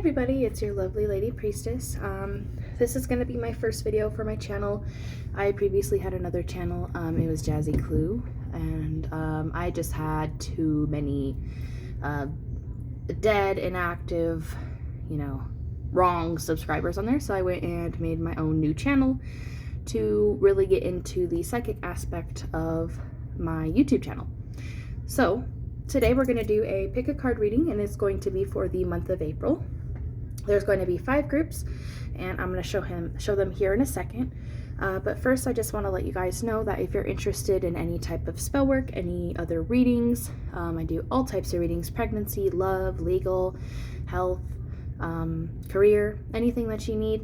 everybody, it's your lovely lady priestess. This is going to be my first video for my channel. I previously had another channel, it was Jazzy Clue, and I just had too many dead, inactive, wrong subscribers on there, so I went and made my own new channel to really get into the psychic aspect of my YouTube channel. So today we're going to do a pick a card reading, and it's going to be for the month of April. There's going to be 5 groups, and I'm going to show them here in a second. But first, I just want to let you guys know that if you're interested in any type of spell work, any other readings, I do all types of readings: pregnancy, love, legal, health, career, anything that you need.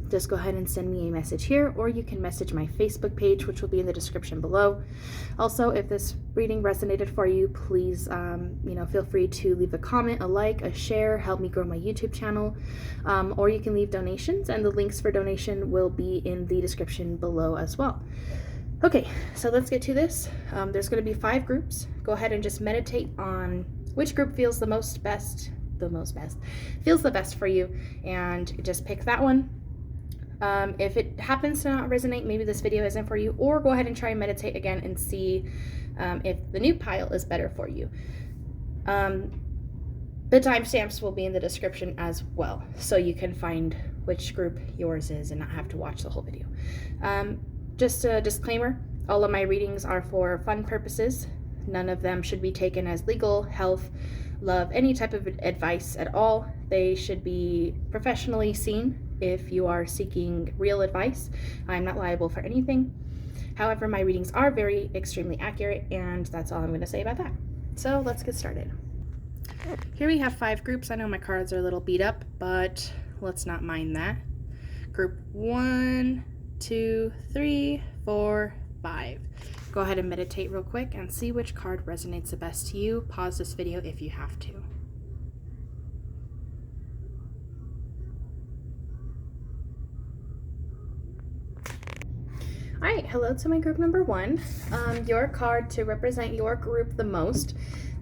Just go ahead and send me a message here, or you can message my Facebook page, which will be in the description below. Also, if this reading resonated for you, please, feel free to leave a comment, a like, a share, help me grow my YouTube channel, or you can leave donations, and the links for donation will be in the description below as well. Okay, so let's get to this. There's going to be 5 groups. Go ahead and just meditate on which group feels feels the best for you, and just pick that one. If it happens to not resonate, maybe this video isn't for you, or go ahead and try and meditate again and see if the new pile is better for you. The timestamps will be in the description as well, so you can find which group yours is and not have to watch the whole video. Just a disclaimer, all of my readings are for fun purposes. None of them should be taken as legal, health, love, any type of advice at all. They should be professionally seen. If you are seeking real advice, I'm not liable for anything. However, my readings are extremely accurate, and that's all I'm going to say about that. So let's get started. Here we have 5 groups. I know my cards are a little beat up, but let's not mind that. Group 1, 2, 3, 4, 5. Go ahead and meditate real quick and see which card resonates the best to you. Pause this video if you have to. All right, hello to my group number 1. Your card to represent your group the most.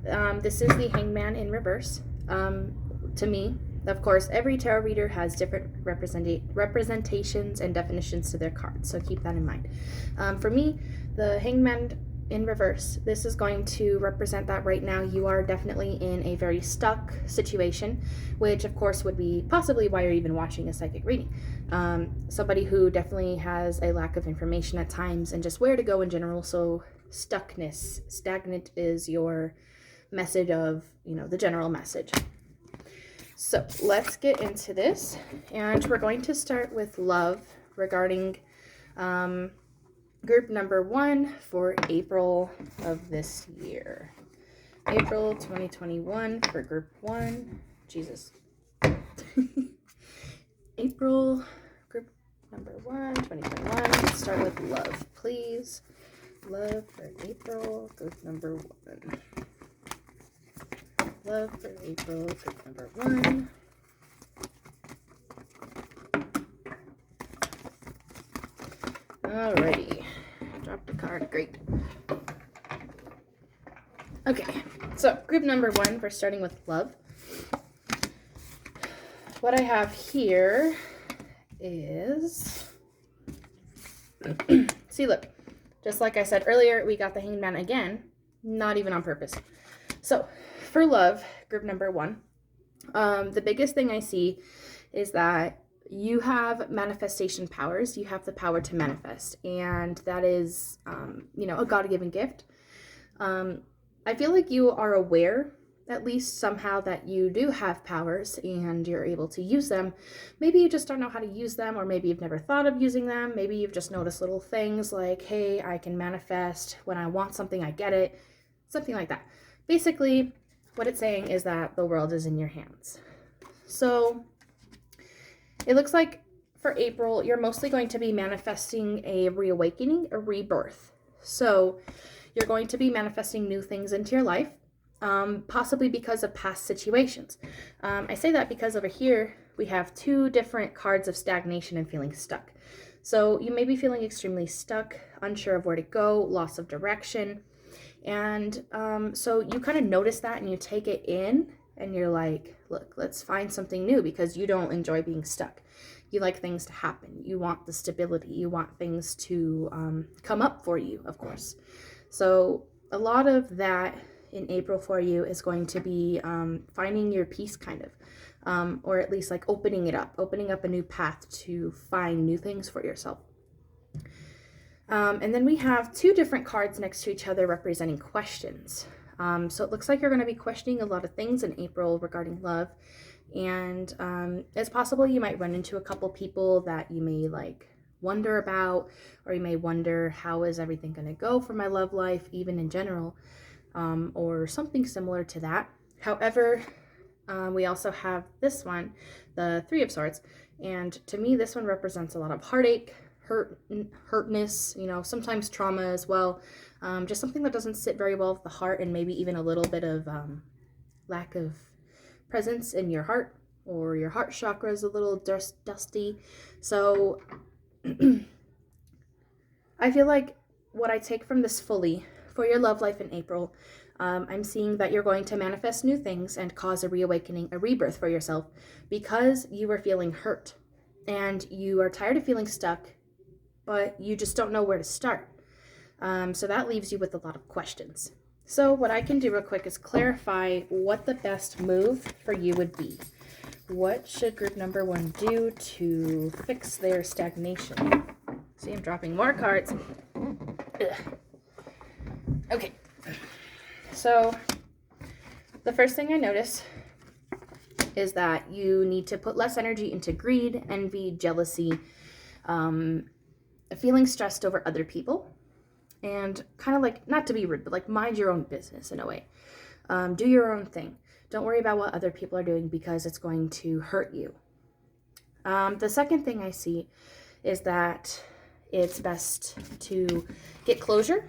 This is the Hangman in reverse. To me, of course, every tarot reader has different representations and definitions to their cards, so keep that in mind. For me, the Hangman in reverse, this is going to represent that right now you are definitely in a very stuck situation, which of course would be possibly why you're even watching a psychic reading. Somebody who definitely has a lack of information at times and just where to go in general. So stuckness, stagnant is your message of, the general message. So let's get into this, and we're going to start with love regarding group number 1 for April of this year. April 2021 for group 1. Jesus. April, group number 1, 2021. Let's start with love, please. Love for April, group number 1. Love for April, group number 1. Alrighty. Drop the card. Great. Okay, so group number 1, we're starting with love. What I have here is see, look, just like I said earlier, we got the Hangman again, not even on purpose. So for love, group number 1, the biggest thing I see is that you have manifestation powers. You have the power to manifest, and that is, a God-given gift. I feel like you are aware, at least somehow, that you do have powers and you're able to use them. Maybe you just don't know how to use them, or maybe you've never thought of using them. Maybe you've just noticed little things like, hey, I can manifest. When I want something, I get it. Something like that. Basically, what it's saying is that the world is in your hands. So it looks like for April, you're mostly going to be manifesting a reawakening, a rebirth. So you're going to be manifesting new things into your life, possibly because of past situations. I say that because over here, we have 2 different cards of stagnation and feeling stuck. So you may be feeling extremely stuck, unsure of where to go, loss of direction. And so you kind of notice that and you take it in and you're like, look, let's find something new, because you don't enjoy being stuck. You like things to happen. You want the stability. You want things to come up for you, of course. So a lot of that in April for you is going to be finding your peace, kind of, or at least like opening up a new path to find new things for yourself. And then we have two different cards next to each other representing questions. So it looks like you're going to be questioning a lot of things in April regarding love. And it's possible you might run into a couple people that you may like wonder about, or you may wonder, how is everything going to go for my love life, even in general, or something similar to that. However, we also have this one, the Three of Swords. And to me, this one represents a lot of heartache, hurtness, sometimes trauma as well. Just something that doesn't sit very well with the heart, and maybe even a little bit of lack of presence in your heart, or your heart chakra is a little dusty. So I feel like what I take from this fully for your love life in April, I'm seeing that you're going to manifest new things and cause a reawakening, a rebirth for yourself, because you were feeling hurt and you are tired of feeling stuck, but you just don't know where to start. So that leaves you with a lot of questions. So what I can do real quick is clarify what the best move for you would be. What should group number 1 do to fix their stagnation? See, I'm dropping more cards. Ugh. Okay. So the first thing I notice is that you need to put less energy into greed, envy, jealousy, feeling stressed over other people, and kind of like, not to be rude, but like mind your own business in a way. Do your own thing. Don't worry about what other people are doing, because it's going to hurt you. The second thing I see is that it's best to get closure,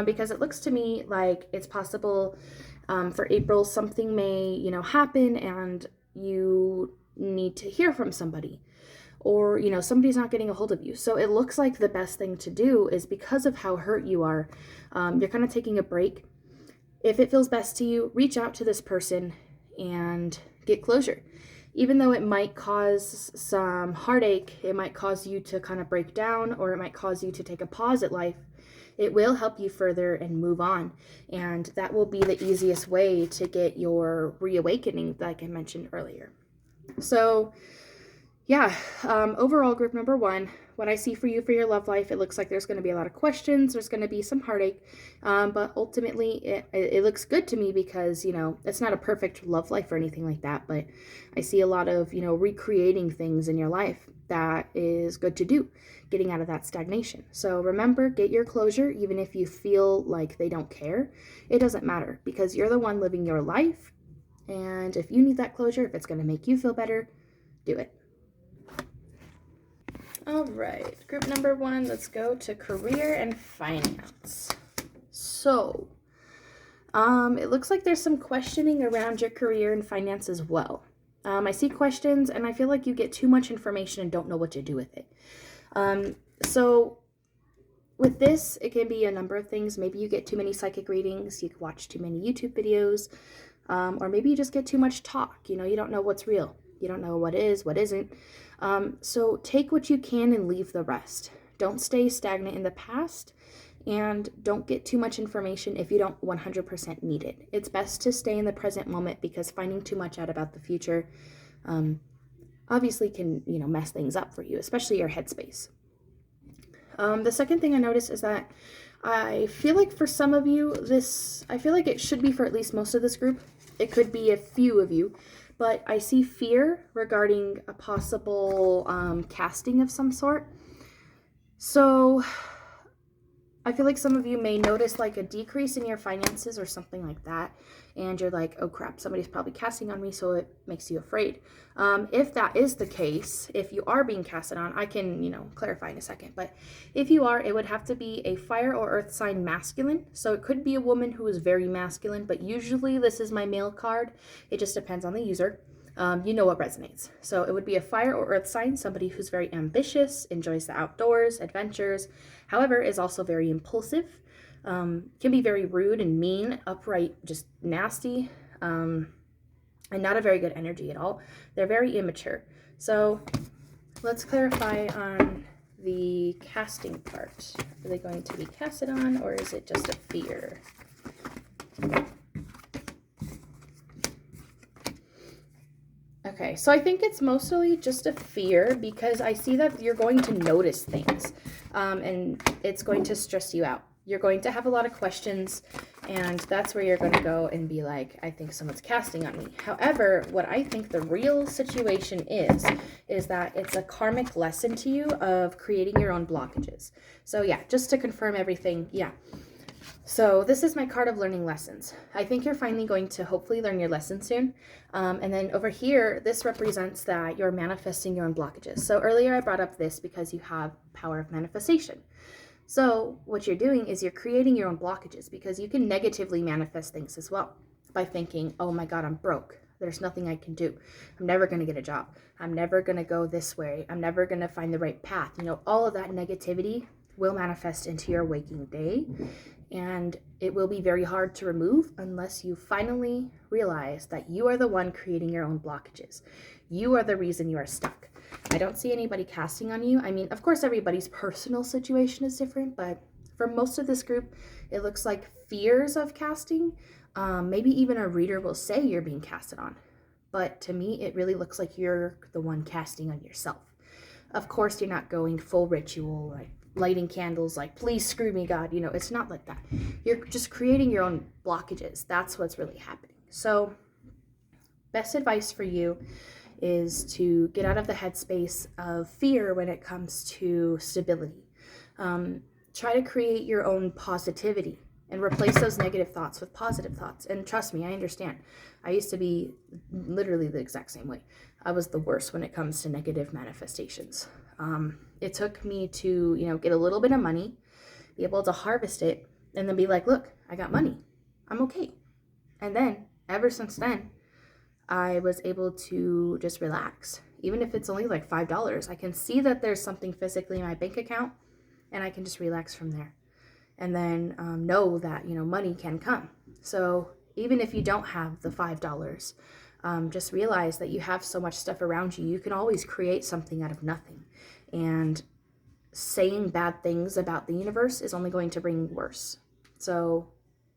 because it looks to me like it's possible for April something may, happen, and you need to hear from somebody, or, somebody's not getting a hold of you. So it looks like the best thing to do is, because of how hurt you are, you're kind of taking a break. If it feels best to you, reach out to this person and get closure. Even though it might cause some heartache, it might cause you to kind of break down, or it might cause you to take a pause at life, it will help you further and move on. And that will be the easiest way to get your reawakening, like I mentioned earlier. So yeah, overall, group number 1, what I see for you for your love life, it looks like there's going to be a lot of questions. There's going to be some heartache, but ultimately it looks good to me, because, it's not a perfect love life or anything like that, but I see a lot of, recreating things in your life that is good to do, getting out of that stagnation. So remember, get your closure, even if you feel like they don't care. It doesn't matter, because you're the one living your life, and if you need that closure, if it's going to make you feel better, do it. All right, group number 1, let's go to career and finance. So, it looks like there's some questioning around your career and finance as well. I see questions, and I feel like you get too much information and don't know what to do with it. So with this, it can be a number of things. Maybe you get too many psychic readings, you watch too many YouTube videos, or maybe you just get too much talk. You don't know what's real. You don't know what is, what isn't. So take what you can and leave the rest. Don't stay stagnant in the past, and don't get too much information if you don't 100% need it. It's best to stay in the present moment, because finding too much out about the future obviously can, mess things up for you, especially your headspace. The second thing I noticed is that I feel like for some of you, I feel like it should be for at least most of this group. It could be a few of you, but I see fear regarding a possible casting of some sort. So I feel like some of you may notice like a decrease in your finances or something like that, and you're like, oh crap, somebody's probably casting on me, so it makes you afraid. If that is the case, if you are being casted on, I can, clarify in a second, but if you are, it would have to be a fire or earth sign masculine. So it could be a woman who is very masculine, but usually this is my male card. It just depends on the user. You know what resonates. So it would be a fire or earth sign, somebody who's very ambitious, enjoys the outdoors, adventures, however, is also very impulsive, can be very rude and mean, upright, just nasty, and not a very good energy at all. They're very immature. So let's clarify on the casting part. Are they going to be casted on, or is it just a fear? Okay, so I think it's mostly just a fear, because I see that you're going to notice things, and it's going to stress you out. You're going to have a lot of questions, and that's where you're going to go and be like, I think someone's casting on me. However, what I think the real situation is that it's a karmic lesson to you of creating your own blockages. So yeah, just to confirm everything, yeah. So this is my card of learning lessons. I think you're finally going to hopefully learn your lesson soon. And then over here, this represents that you're manifesting your own blockages. So earlier I brought up this because you have power of manifestation. So what you're doing is you're creating your own blockages, because you can negatively manifest things as well by thinking, oh my God, I'm broke. There's nothing I can do. I'm never going to get a job. I'm never going to go this way. I'm never going to find the right path. You know, all of that negativity will manifest into your waking day. And it will be very hard to remove unless you finally realize that you are the one creating your own blockages. You are the reason you are stuck. I don't see anybody casting on you. I mean, of course, everybody's personal situation is different, but for most of this group, it looks like fears of casting. Maybe even a reader will say you're being casted on. But to me, it really looks like you're the one casting on yourself. Of course, you're not going full ritual, like lighting candles, like, please screw me, God. You know, it's not like that. You're just creating your own blockages. That's what's really happening. So best advice for you is to get out of the headspace of fear when it comes to stability. Try to create your own positivity and replace those negative thoughts with positive thoughts. And trust me, I understand. I used to be literally the exact same way. I was the worst when it comes to negative manifestations. It took me to, you know, get a little bit of money, be able to harvest it, and then be like, look, I got money. I'm okay. And then ever since then, I was able to just relax. Even if it's only like $5, I can see that there's something physically in my bank account, and I can just relax from there. And then know that, you know, money can come. So even if you don't have the $5, just realize that you have so much stuff around you. You can always create something out of nothing. And saying bad things about the universe is only going to bring worse. So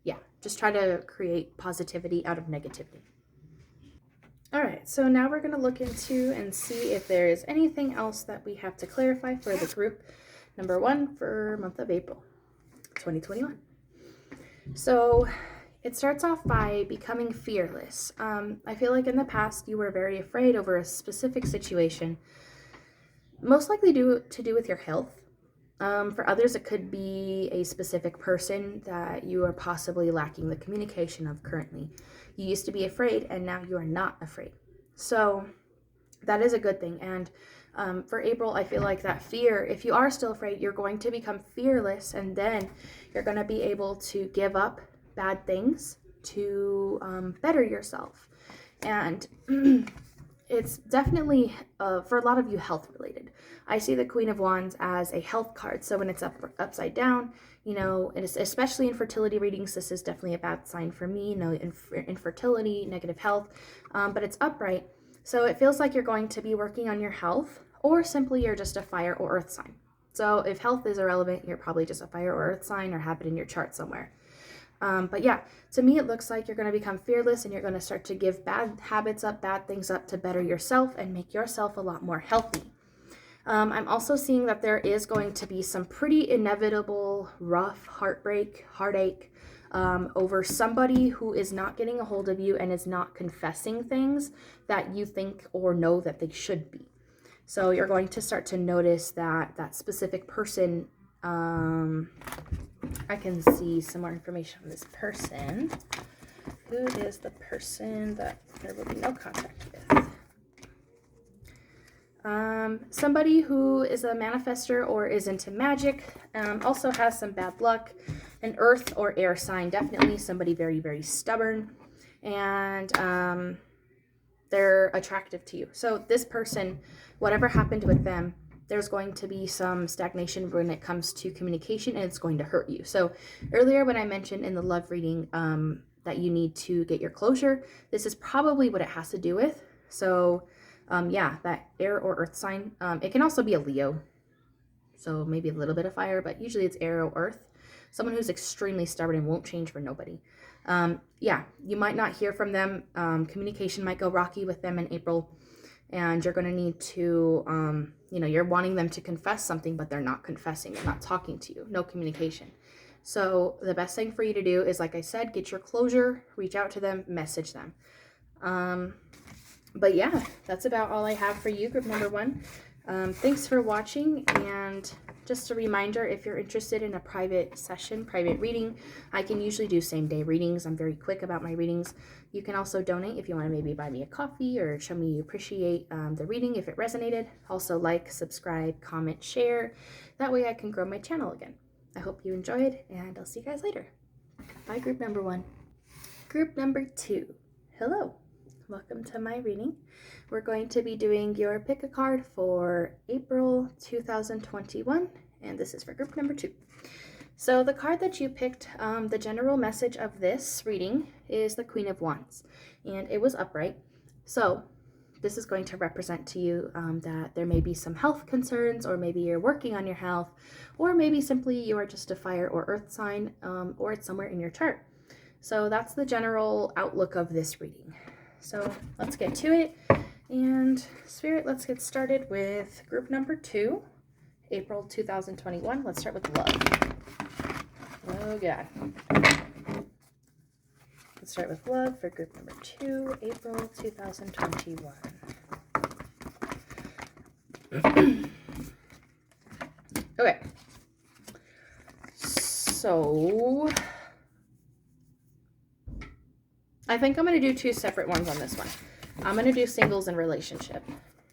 yeah, just try to create positivity out of negativity. All right, so now we're going to look into and see if there is anything else that we have to clarify for the group number 1 for month of April 2021. So it starts off by becoming fearless. I feel like in the past you were very afraid over a specific situation, most likely to do with your health. For others, it could be a specific person that you are possibly lacking the communication of currently. You used to be afraid, and now you are not afraid. So that is a good thing. And for April, I feel like that fear, if you are still afraid, you're going to become fearless, and then you're going to be able to give up bad things to better yourself. And it's definitely, for a lot of you, health related. I see the Queen of Wands as a health card. So when it's upside down, you know, and especially in fertility readings, this is definitely a bad sign for me, you know, infertility, negative health, but it's upright. So it feels like you're going to be working on your health, or simply you're just a fire or earth sign. So if health is irrelevant, you're probably just a fire or earth sign, or have it in your chart somewhere. But yeah, to me, it looks like you're going to become fearless, and you're going to start to give bad habits up, bad things up to better yourself and make yourself a lot more healthy. I'm also seeing that there is going to be some pretty inevitable, rough heartache over somebody who is not getting a hold of you and is not confessing things that you think or know that they should be. So you're going to start to notice that that specific person, I can see some more information on this person. Who is the person that there will be no contact with? Somebody who is a manifester or is into magic, also has some bad luck, an earth or air sign, definitely somebody very, very stubborn, and they're attractive to you. So this person, whatever happened with them, there's going to be some stagnation when it comes to communication, and it's going to hurt you. So earlier when I mentioned in the love reading, that you need to get your closure. This is probably what it has to do with. So yeah, that air or earth sign. It can also be a Leo, so maybe a little bit of fire, but usually it's air or earth. Someone who's extremely stubborn and won't change for nobody. Yeah, you might not hear from them. Communication might go rocky with them in April, and you're going to need to, you're wanting them to confess something, but they're not confessing. They're not talking to you. No communication. So the best thing for you to do is, like I said, get your closure, reach out to them, message them. But yeah, that's about all I have for you, group number 1. Thanks for watching, and just a reminder, if you're interested in a private session, private reading, I can usually do same-day readings. I'm very quick about my readings. You can also donate if you want to maybe buy me a coffee or show me you appreciate the reading if it resonated. Also like, subscribe, comment, share. That way I can grow my channel again. I hope you enjoyed, and I'll see you guys later. Bye, group number 1. Group number 2. Hello. Welcome to my reading. We're going to be doing your pick a card for April 2021, and this is for group number 2. So the card that you picked, the general message of this reading is the Queen of Wands, and it was upright. So this is going to represent to you that there may be some health concerns, or maybe you're working on your health, or maybe simply you are just a fire or earth sign, or it's somewhere in your chart. So that's the general outlook of this reading. So let's get to it. And Spirit, let's get started with group number 2, April 2021. Let's start with love. Oh God. Let's start with love for group number 2, April 2021. Okay. So I think I'm going to do 2 separate ones on this one. I'm going to do singles and relationship.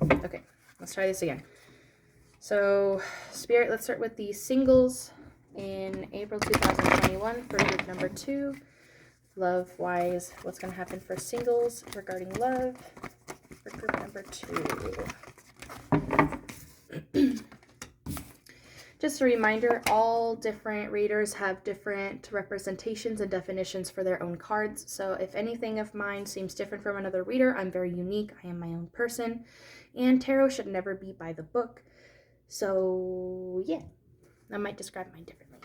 Okay, let's try this again. So, Spirit, let's start with the singles in April 2021 for group number 2. Love-wise, what's going to happen for singles regarding love for group number 2. Just a reminder, all different readers have different representations and definitions for their own cards. So if anything of mine seems different from another reader, I'm very unique. I am my own person. And tarot should never be by the book. So yeah, I might describe mine differently.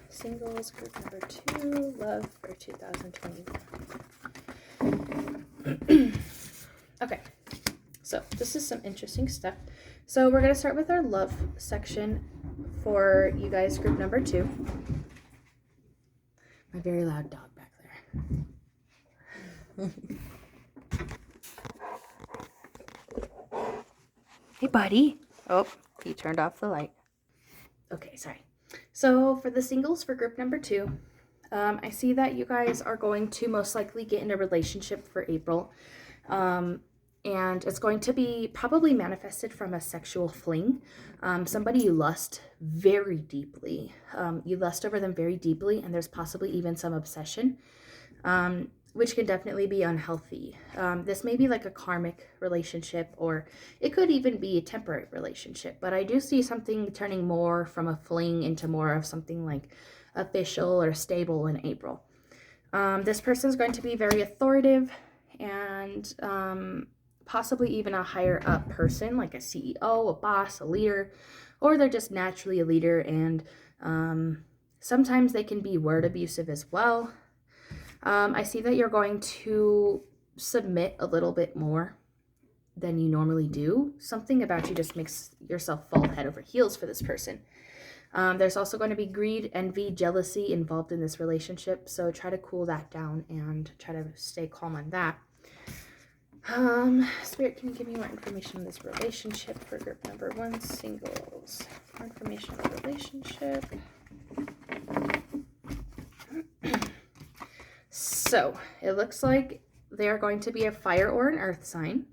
Singles, group number 2, love for 2021. Okay, so this is some interesting stuff. So we're going to start with our love section for you guys, group number 2. My very loud dog back there. Hey, buddy. Oh, he turned off the light. Okay, sorry. So for the singles for group number 2, I see that you guys are going to most likely get in a relationship for April. And it's going to be probably manifested from a sexual fling. Somebody you lust very deeply. You lust over them very deeply, and there's possibly even some obsession, which can definitely be unhealthy. This may be like a karmic relationship, or it could even be a temporary relationship. But I do see something turning more from a fling into more of something like official or stable in April. This person is going to be very authoritative and possibly even a higher up person, like a CEO, a boss, a leader, or they're just naturally a leader, and sometimes they can be word abusive as well. I see that you're going to submit a little bit more than you normally do. Something about you just makes yourself fall head over heels for this person. There's also going to be greed, envy, jealousy involved in this relationship, so try to cool that down and try to stay calm on that. Spirit, can you give me more information on this relationship for group number 1, singles? More information on the relationship. So, it looks like they're going to be a fire or an earth sign,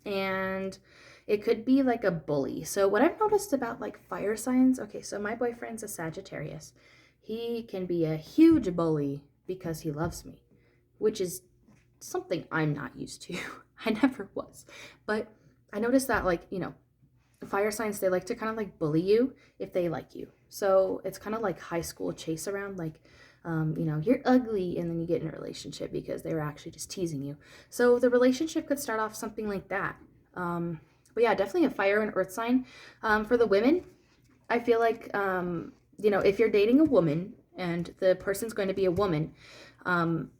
and it could be like a bully. So what I've noticed about like fire signs, okay, so my boyfriend's a Sagittarius. He can be a huge bully because he loves me, which is something I'm not used to. I never was. But I noticed that, like, fire signs, they like to kind of like bully you if they like you. So it's kind of like high school chase around, like You know, you're ugly, and then you get in a relationship because they were actually just teasing you. So the relationship could start off something like that. But yeah, definitely a fire and earth sign. For the women, I feel like, you know, if you're dating a woman and the person's going to be a woman,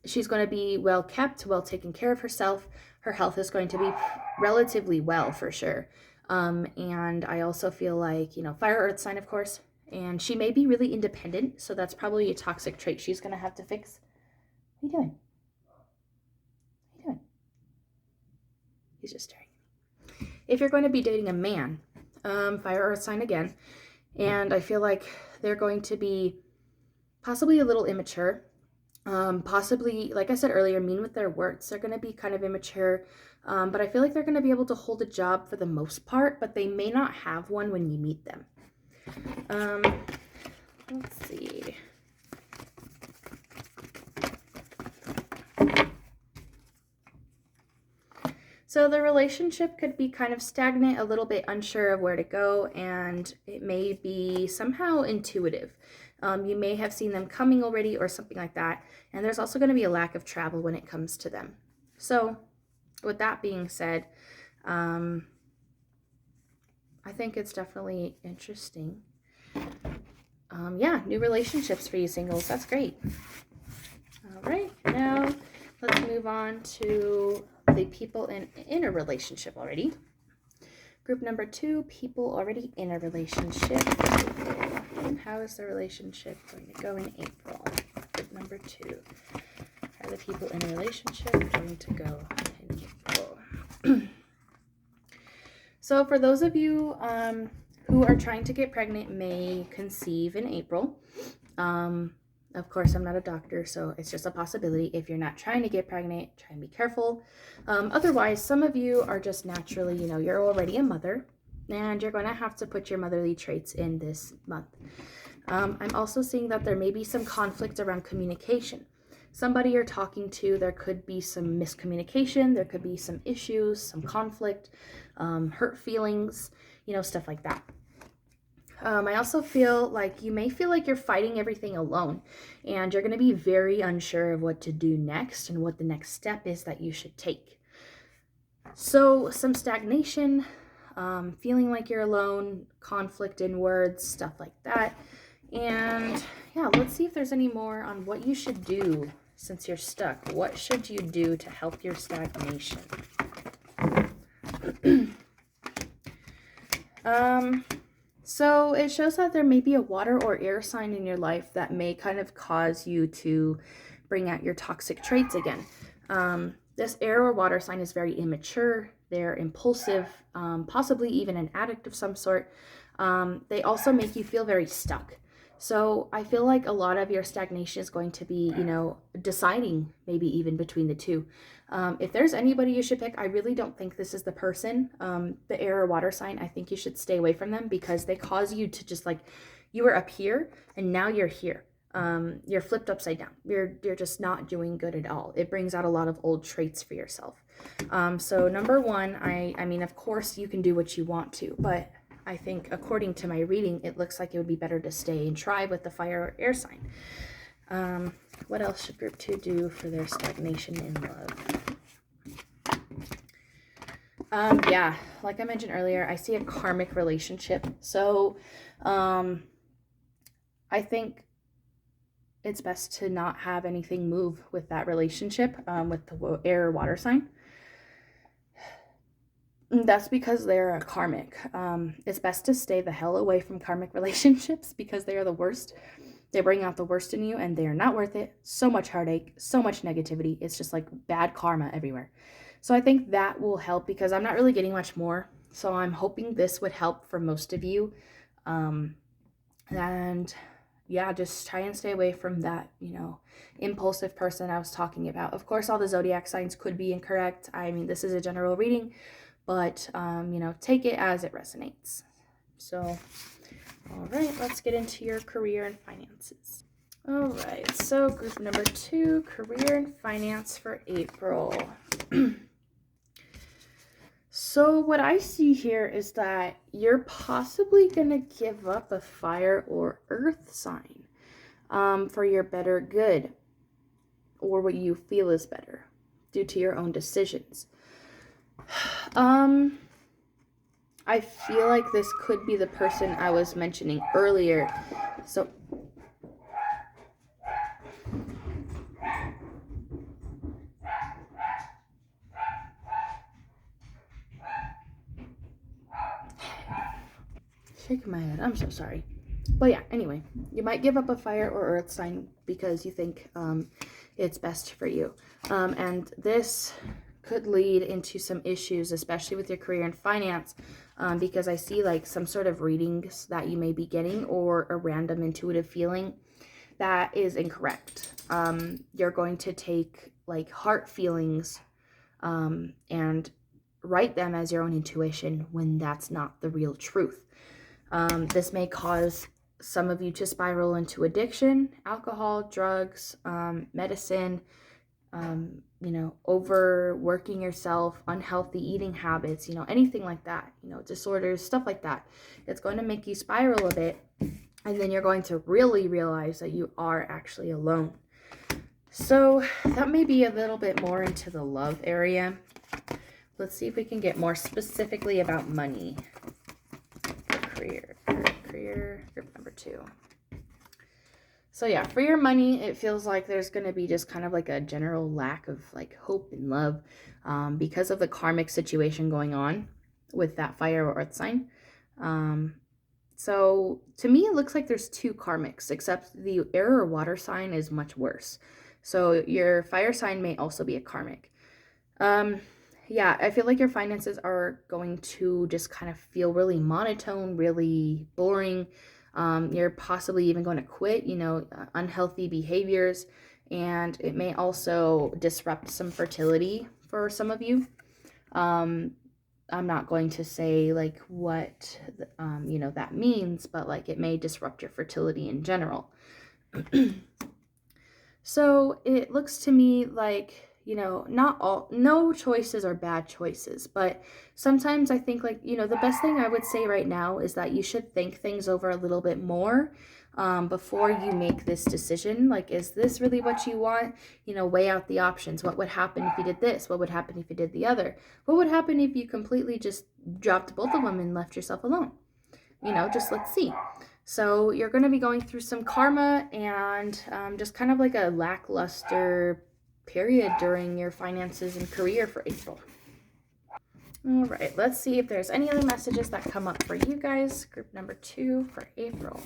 she's going to be well kept, well taken care of herself. Her health is going to be relatively well for sure. And I also feel like, you know, fire earth sign, of course, and she may be really independent. So that's probably a toxic trait she's going to have to fix. What are you doing? What are you doing? He's just staring. If you're going to be dating a man, fire earth sign again, and I feel like they're going to be possibly a little immature, possibly, like I said earlier, mean with their words. They're going to be kind of immature, but I feel like they're going to be able to hold a job for the most part, but they may not have one when you meet them. Let's see. So the relationship could be kind of stagnant, a little bit unsure of where to go, and it may be somehow intuitive. You may have seen them coming already or something like that, and there's also going to be a lack of travel when it comes to them. So with that being said, I think it's definitely interesting. Yeah, new relationships for you singles. That's great. All right, now let's move on to the people in a relationship already. Group number 2, people already in a relationship. And how is the relationship going to go in April? Group number 2. How are the people in a relationship going to go in April? So for those of you who are trying to get pregnant, may conceive in April. Of course, I'm not a doctor, so it's just a possibility. If you're not trying to get pregnant, try and be careful. Otherwise, some of you are just naturally, you know, you're already a mother, and you're going to have to put your motherly traits in this month. I'm also seeing that there may be some conflict around communication. Somebody you're talking to, there could be some miscommunication, there could be some issues, some conflict, hurt feelings, you know, stuff like that. I also feel like you may feel like you're fighting everything alone, and you're going to be very unsure of what to do next and what the next step is that you should take. So some stagnation, feeling like you're alone, conflict in words, stuff like that. And yeah, let's see if there's any more on what you should do since you're stuck. What should you do to help your stagnation? So it shows that there may be a water or air sign in your life that may kind of cause you to bring out your toxic traits again. This air or water sign is very immature. They're impulsive, possibly even an addict of some sort. They also make you feel very stuck. So I feel like a lot of your stagnation is going to be, you know, deciding maybe even between the two. If there's anybody you should pick, I really don't think this is the person. The air or water sign, I think you should stay away from them because they cause you to just like, you were up here and now you're here. You're flipped upside down. You're just not doing good at all. It brings out a lot of old traits for yourself. So number 1, I mean, of course you can do what you want to, but I think according to my reading, it looks like it would be better to stay and try with the fire or air sign. What else should group 2 do for their stagnation in love? Yeah, like I mentioned earlier, I see a karmic relationship. So I think it's best to not have anything move with that relationship, with the air or water sign. That's because they're a karmic. It's best to stay the hell away from karmic relationships because they are the worst. They bring out the worst in you and they are not worth it. So much heartache, so much negativity. It's just like bad karma everywhere. So I think that will help because I'm not really getting much more. So I'm hoping this would help for most of you. And yeah, just try and stay away from that, you know, impulsive person I was talking about. Of course, all the zodiac signs could be incorrect. I mean, this is a general reading, but, you know, take it as it resonates. So, all right, let's get into your career and finances. All right, so group number 2, career and finance for April. So what I see here is that you're possibly going to give up a fire or earth sign. for your better good, or what you feel is better due to your own decisions. I feel like this could be the person I was mentioning earlier. So shaking my head. I'm so sorry. But yeah, anyway, you might give up a fire or earth sign because you think it's best for you. And this could lead into some issues, especially with your career and finance, because I see like some sort of readings that you may be getting or a random intuitive feeling that is incorrect. You're going to take like heart feelings and write them as your own intuition when that's not the real truth. This may cause some of you to spiral into addiction, alcohol, drugs, medicine, overworking yourself, unhealthy eating habits, anything like that, disorders, stuff like that. It's going to make you spiral a bit, and then you're going to really realize that you are actually alone. So that may be a little bit more into the love area. Let's see if we can get more specifically about money. Career, group number 2. So yeah, for your money, it feels like there's going to be just kind of like a general lack of like hope and love because of the karmic situation going on with that fire or earth sign. So to me, it looks like there's 2 karmics, except the air or water sign is much worse. So your fire sign may also be a karmic. Yeah, I feel like your finances are going to just kind of feel really monotone, really boring. You're possibly even going to quit, unhealthy behaviors, and it may also disrupt some fertility for some of you. I'm not going to say like what, that means, but like it may disrupt your fertility in general. So it looks to me like, no choices are bad choices, but sometimes I think like, the best thing I would say right now is that you should think things over a little bit more before you make this decision. Like, is this really what you want? Weigh out the options. What would happen if you did this? What would happen if you did the other? What would happen if you completely just dropped both of them and left yourself alone? Just let's see. So you're going to be going through some karma and just kind of like a lackluster period during your finances and career for April. All right, let's see if there's any other messages that come up for you guys. Group number 2 for April.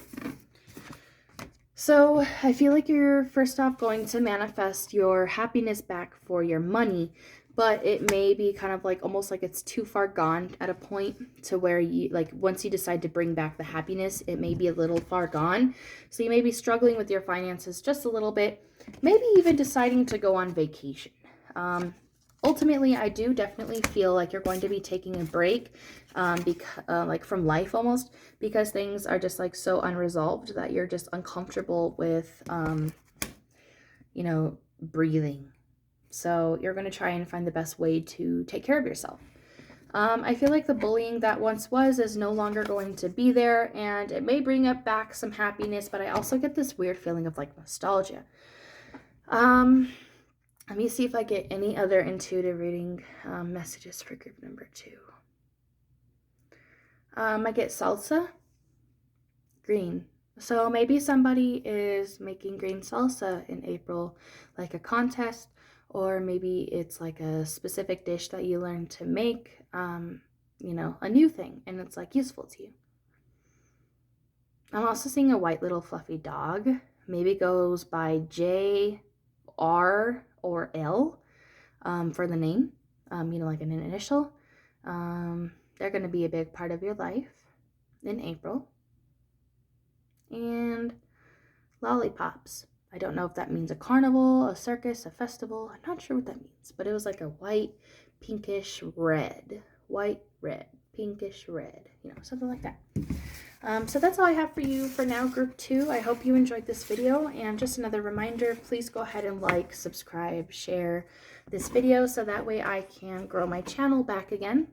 So I feel like you're first off going to manifest your happiness back for your money, but it may be kind of like almost like it's too far gone at a point to where you like once you decide to bring back the happiness, it may be a little far gone. So you may be struggling with your finances just a little bit, maybe even deciding to go on vacation. Ultimately, I do definitely feel like you're going to be taking a break like from life almost, because things are just like so unresolved that you're just uncomfortable with, breathing. So you're going to try and find the best way to take care of yourself. I feel like the bullying that once was is no longer going to be there, and it may bring up back some happiness, but I also get this weird feeling of like nostalgia. Let me see if I get any other intuitive reading messages for group number 2. I get salsa, green. So maybe somebody is making green salsa in April, like a contest, or maybe it's like a specific dish that you learn to make, a new thing, and it's like useful to you. I'm also seeing a white little fluffy dog. Maybe goes by J, R, or L for the name, like an initial. They're going to be a big part of your life in April. And lollipops. I don't know if that means a carnival, a circus, a festival. I'm not sure what that means, but it was like a white, pinkish red. White, red, pinkish red, something like that. So that's all I have for you for now, group 2. I hope you enjoyed this video, and just another reminder, please go ahead and like, subscribe, share this video so that way I can grow my channel back again.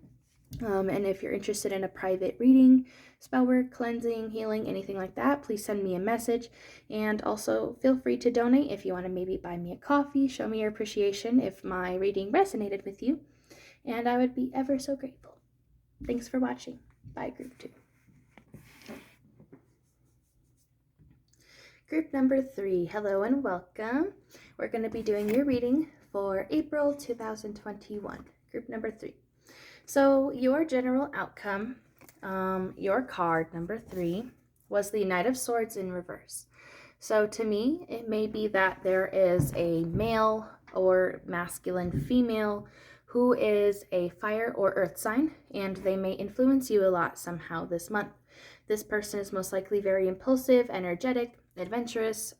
And if you're interested in a private reading, spell work, cleansing, healing, anything like that, please send me a message. And also feel free to donate if you want to maybe buy me a coffee, show me your appreciation if my reading resonated with you. And I would be ever so grateful. Thanks for watching. Bye, Group 2. Group number 3, hello and welcome. We're going to be doing your reading for April 2021. Group number 3. So your general outcome, your card number 3, was the Knight of Swords in reverse. So to me, it may be that there is a male or masculine female who is a fire or earth sign, and they may influence you a lot somehow this month. This person is most likely very impulsive, energetic, adventurous,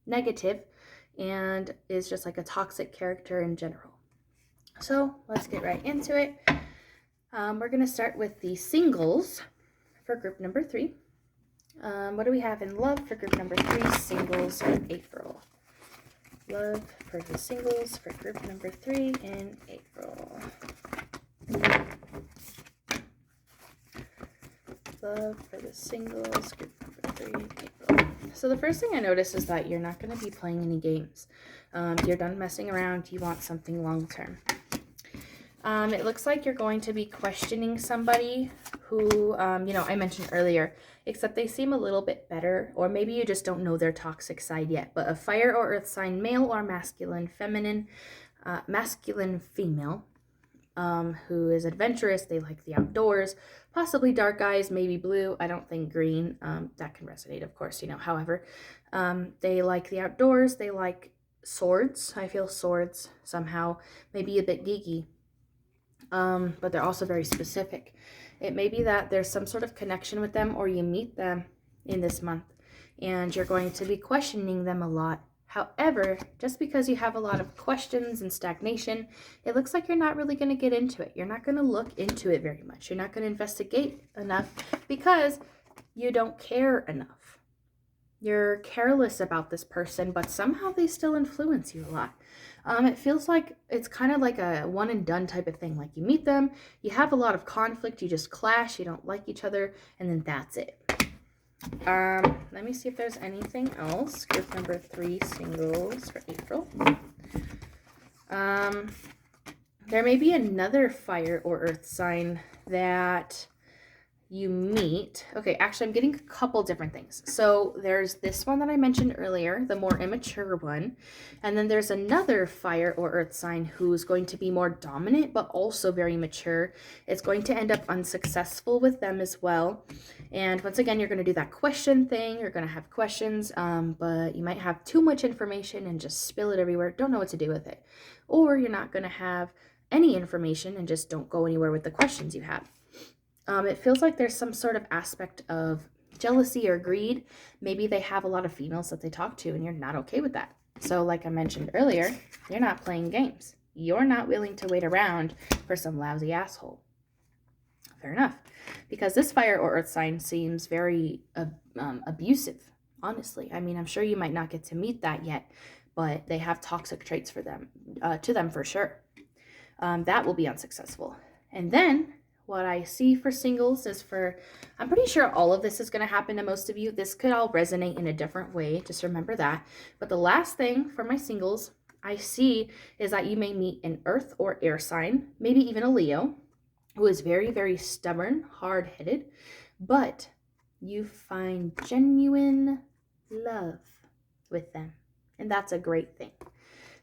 negative, and is just like a toxic character in general. So let's get right into it. We're going to start with the singles for group number 3. What do we have in love for group number 3? Singles for April. Love for the singles for group number 3 in April. Love for the singles, group number 3 in April. So the first thing I notice is that you're not going to be playing any games. You're done messing around. You want something long term. It looks like you're going to be questioning somebody who, I mentioned earlier, except they seem a little bit better, or maybe you just don't know their toxic side yet, but a fire or earth sign, male or masculine, feminine, masculine female, who is adventurous, they like the outdoors, possibly dark eyes, maybe blue, I don't think green, that can resonate, of course, however, they like the outdoors, they like swords, I feel swords somehow, maybe a bit geeky, but they're also very specific. It may be that there's some sort of connection with them, or you meet them in this month and you're going to be questioning them a lot. However, just because you have a lot of questions and stagnation, it looks like you're not really going to get into it. You're not going to look into it very much. You're not going to investigate enough because you don't care enough. You're careless about this person, but somehow they still influence you a lot. It feels like it's kind of like a one and done type of thing. Like you meet them, you have a lot of conflict, you just clash, you don't like each other, and then that's it. Let me see if there's anything else. Group number 3, singles for April. There may be another fire or earth sign that you meet. Okay, actually I'm getting a couple different things. So there's this one that I mentioned earlier, the more immature one, and then there's another fire or earth sign who's going to be more dominant but also very mature. It's going to end up unsuccessful with them as well. And once again, you're going to do that question thing. You're going to have questions, but you might have too much information and just spill it everywhere. Don't know what to do with it. Or you're not going to have any information and just don't go anywhere with the questions you have. It feels like there's some sort of aspect of jealousy or greed. Maybe they have a lot of females that they talk to and you're not okay with that. So like I mentioned earlier, you're not playing games. You're not willing to wait around for some lousy asshole. Fair enough. Because this fire or earth sign seems very abusive, honestly. I mean, I'm sure you might not get to meet that yet, but they have toxic traits for them, to them for sure. That will be unsuccessful. And then what I see for singles is I'm pretty sure all of this is going to happen to most of you. This could all resonate in a different way. Just remember that. But the last thing for my singles I see is that you may meet an earth or air sign, maybe even a Leo, who is very, very stubborn, hard-headed, but you find genuine love with them. And that's a great thing.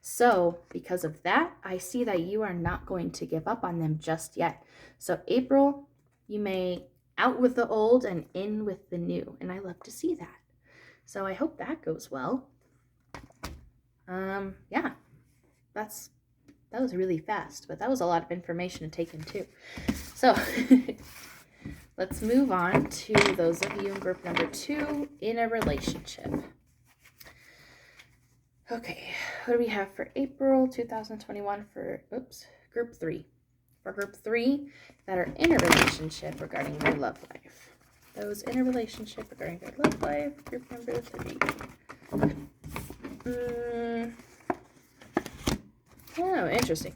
So because of that, I see that you are not going to give up on them just yet. So April, you may out with the old and in with the new. And I love to see that. So I hope that goes well. Yeah, that was really fast, but that was a lot of information to take in too. So let's move on to those of you in group number 2 in a relationship. Okay, what do we have for April 2021 for, group 3. For group 3 that are in a relationship regarding their love life. Those in a relationship regarding their love life, group number 3. Oh, interesting.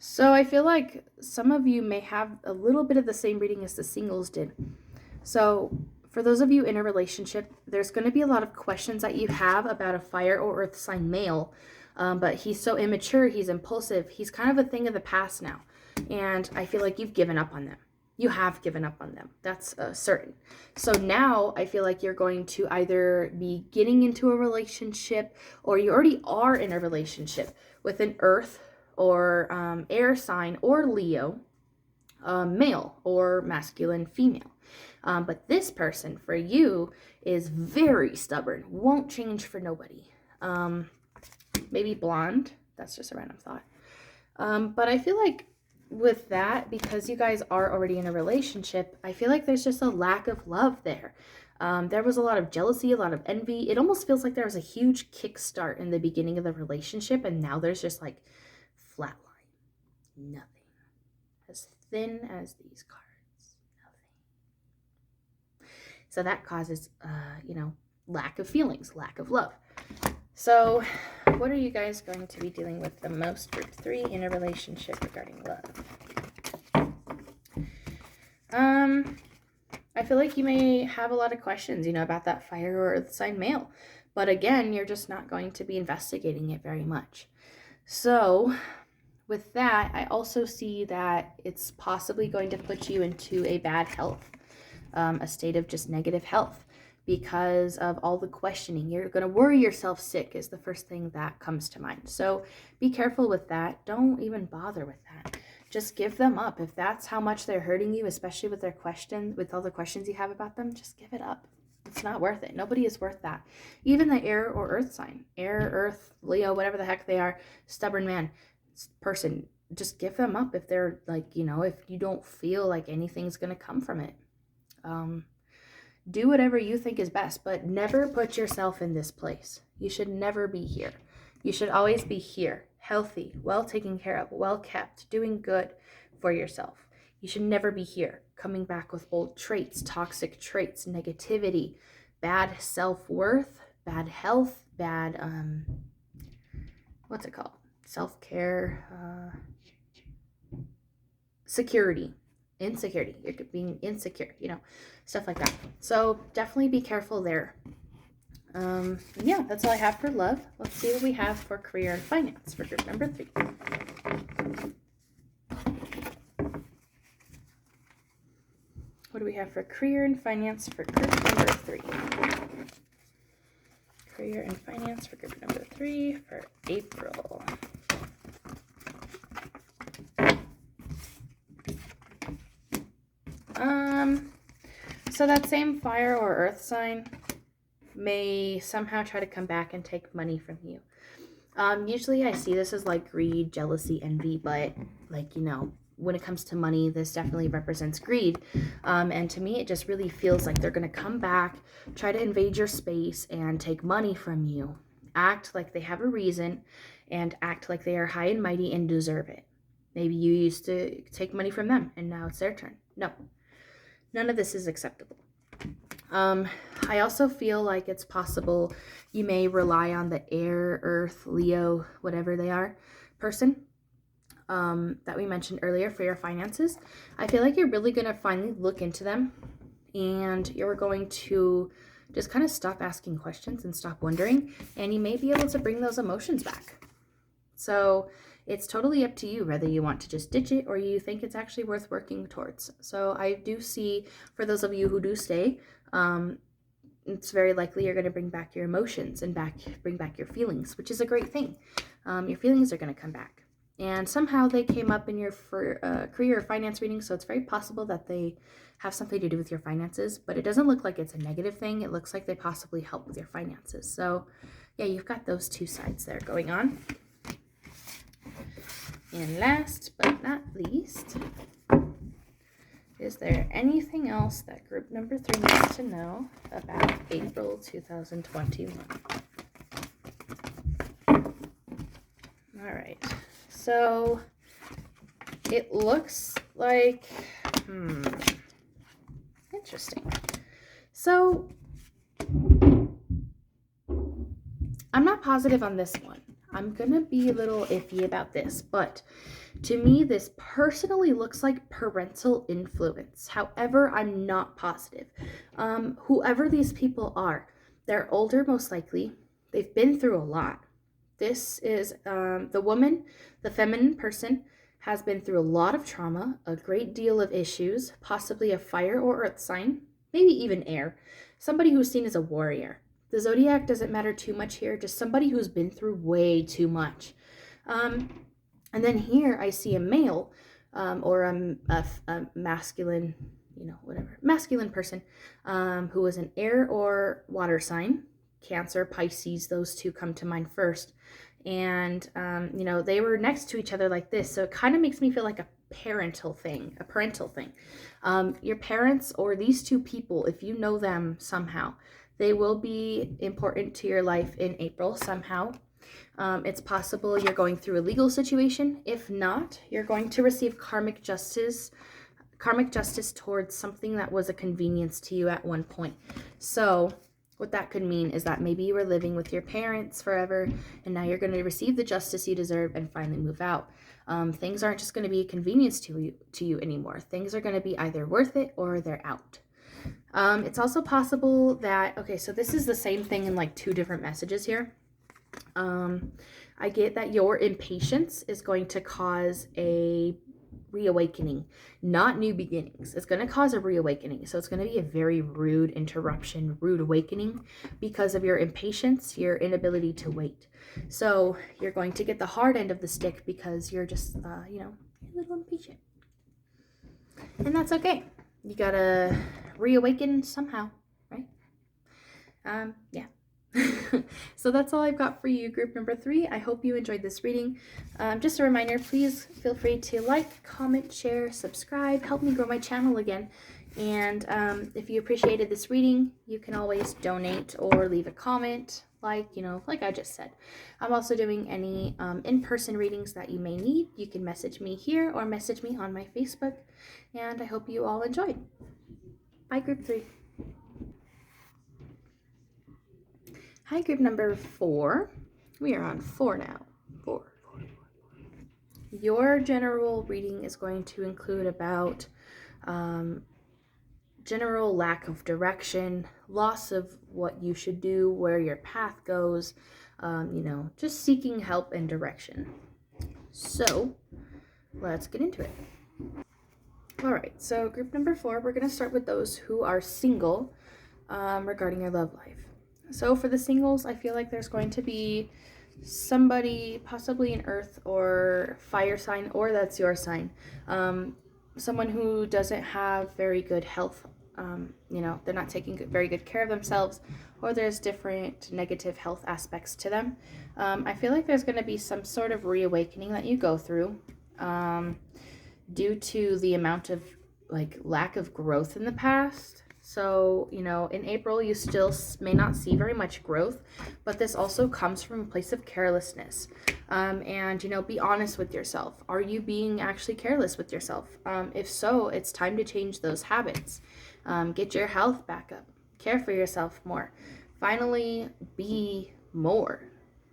So I feel like some of you may have a little bit of the same reading as the singles did. So for those of you in a relationship, there's going to be a lot of questions that you have about a fire or earth sign male, but he's so immature, he's impulsive, he's kind of a thing of the past now. And I feel like you've given up on them. You have given up on them. That's certain. So now I feel like you're going to either be getting into a relationship, or you already are in a relationship with an earth or air sign or Leo, male or masculine female. But this person for you is very stubborn, won't change for nobody. Maybe blonde. That's just a random thought. But I feel like with that, because you guys are already in a relationship, I feel like there's just a lack of love there. There was a lot of jealousy, a lot of envy. It almost feels like there was a huge kickstart in the beginning of the relationship, and now there's just like flatline. Nothing. As thin as these cards. Nothing. So that causes, lack of feelings, lack of love. So what are you guys going to be dealing with the most, group 3, in a relationship regarding love? I feel like you may have a lot of questions, about that fire or earth sign male. But again, you're just not going to be investigating it very much. So with that, I also see that it's possibly going to put you into a bad health, a state of just negative health. Because of all the questioning, you're going to worry yourself sick is the first thing that comes to mind. So be careful with that. Don't even bother with that. Just give them up. If that's how much they're hurting you, especially with their questions, with all the questions you have about them, just give it up. It's not worth it. Nobody is worth that. Even the air or earth sign, air, earth, Leo, whatever the heck they are, stubborn man, person, just give them up if they're like, if you don't feel like anything's going to come from it. Do whatever you think is best, but never put yourself in this place. You should never be here. You should always be here, healthy, well taken care of, well kept, doing good for yourself. You should never be here, coming back with old traits, toxic traits, negativity, bad self-worth, bad health, bad, what's it called? Self-care, security. Insecurity, you're being insecure, stuff like that. So definitely be careful there. Yeah, that's all I have for love. Let's see what we have for career and finance for group number 3. What do we have for career and finance for group number 3? Career and finance for group number 3 for April. So that same fire or earth sign may somehow try to come back and take money from you. Usually I see this as like greed, jealousy, envy, but like, when it comes to money, this definitely represents greed. And to me, it just really feels like they're going to come back, try to invade your space and take money from you, act like they have a reason, and act like they are high and mighty and deserve it. Maybe you used to take money from them and now it's their turn. No. None of this is acceptable. I also feel like it's possible you may rely on the air, earth, Leo, whatever they are, person that we mentioned earlier for your finances. I feel like you're really going to finally look into them, and you're going to just kind of stop asking questions and stop wondering, and you may be able to bring those emotions back. So it's totally up to you whether you want to just ditch it or you think it's actually worth working towards. So I do see, for those of you who do stay, it's very likely you're going to bring back your emotions and bring back your feelings, which is a great thing. Your feelings are going to come back. And somehow they came up in your career or finance reading, so it's very possible that they have something to do with your finances, but it doesn't look like it's a negative thing. It looks like they possibly help with your finances. So yeah, you've got those two sides there going on. And last but not least, is there anything else that group number 3 needs to know about April 2021? All right, so it looks like, interesting. So I'm not positive on this one. I'm going to be a little iffy about this, but To me, this personally looks like parental influence. However, I'm not positive. Whoever these people are, they're older most likely. They've been through a lot. This is the woman, the feminine person, has been through a lot of trauma, a great deal of issues, possibly a fire or earth sign, maybe even air. Somebody who's seen as a warrior. The zodiac doesn't matter too much here, just somebody who's been through way too much. And then here I see a male or a masculine, masculine person who was an air or water sign. Cancer, Pisces, those two come to mind first. And, they were next to each other like this. So it kind of makes me feel like a parental thing. Your parents or these two people, if you know them somehow, they will be important to your life in April somehow. It's possible you're going through a legal situation. If not, you're going to receive karmic justice towards something that was a convenience to you at one point. So what that could mean is that maybe you were living with your parents forever and now you're going to receive the justice you deserve and finally move out. Things aren't just going to be a convenience to you anymore. Things are going to be either worth it or they're out. It's also possible that, so this is the same thing in like two different messages here. I get that your impatience is going to cause a reawakening, not new beginnings. It's going to cause a reawakening. So it's going to be a very rude interruption, rude awakening because of your impatience, your inability to wait. So you're going to get the hard end of the stick because you're just, a little impatient. And that's okay. You got to reawaken somehow, right? Yeah. So that's all I've got for you, group number 3. I hope you enjoyed this reading. Just a reminder, please feel free to like, comment, share, subscribe, help me grow my channel again. And if you appreciated this reading, you can always donate or leave a comment, like I just said. I'm also doing any in-person readings that you may need. You can message me here or message me on my Facebook. And I hope you all enjoyed. Bye, group 3. Hi, group number 4. We are on 4 now. 4. Your general reading is going to include about general lack of direction, loss of what you should do, where your path goes, just seeking help and direction. So let's get into it. All right, so group number 4, we're going to start with those who are single regarding your love life. So for the singles, I feel like there's going to be somebody, possibly an earth or fire sign, or that's your sign. Someone who doesn't have very good health. They're not taking very good care of themselves, or there's different negative health aspects to them. I feel like there's going to be some sort of reawakening that you go through due to the amount of lack of growth in the past. So, in April, you still may not see very much growth, but this also comes from a place of carelessness. And, be honest with yourself. Are you being actually careless with yourself? If so, it's time to change those habits. Get your health back up. Care for yourself more. Finally, be more.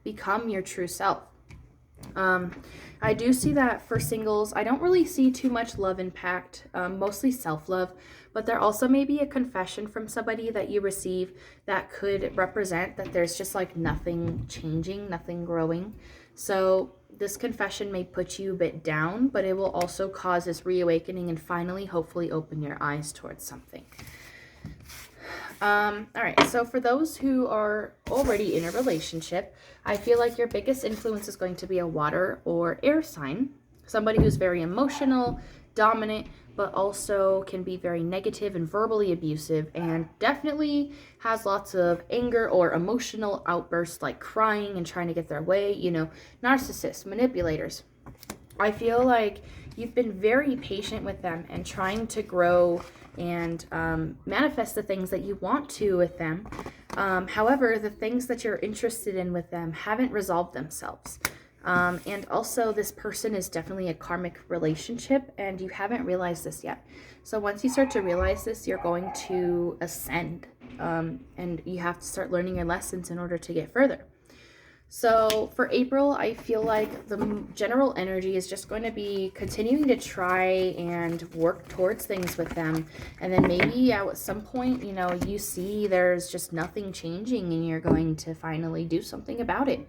Become your true self. I do see that for singles, I don't really see too much love impact, mostly self-love, but there also may be a confession from somebody that you receive that could represent that there's just nothing changing, nothing growing. So this confession may put you a bit down, but it will also cause this reawakening and finally, hopefully, open your eyes towards something. All right, so for those who are already in a relationship, I feel like your biggest influence is going to be a water or air sign, somebody who's very emotional, dominant, but also can be very negative and verbally abusive, and definitely has lots of anger or emotional outbursts like crying and trying to get their way, narcissists, manipulators. I feel like you've been very patient with them and trying to grow and manifest the things that you want to with them. However, the things that you're interested in with them haven't resolved themselves. And also, this person is definitely a karmic relationship, and you haven't realized this yet. So once you start to realize this, you're going to ascend, and you have to start learning your lessons in order to get further. So for April, I feel like the general energy is just going to be continuing to try and work towards things with them. And then maybe at some point, you see there's just nothing changing and you're going to finally do something about it.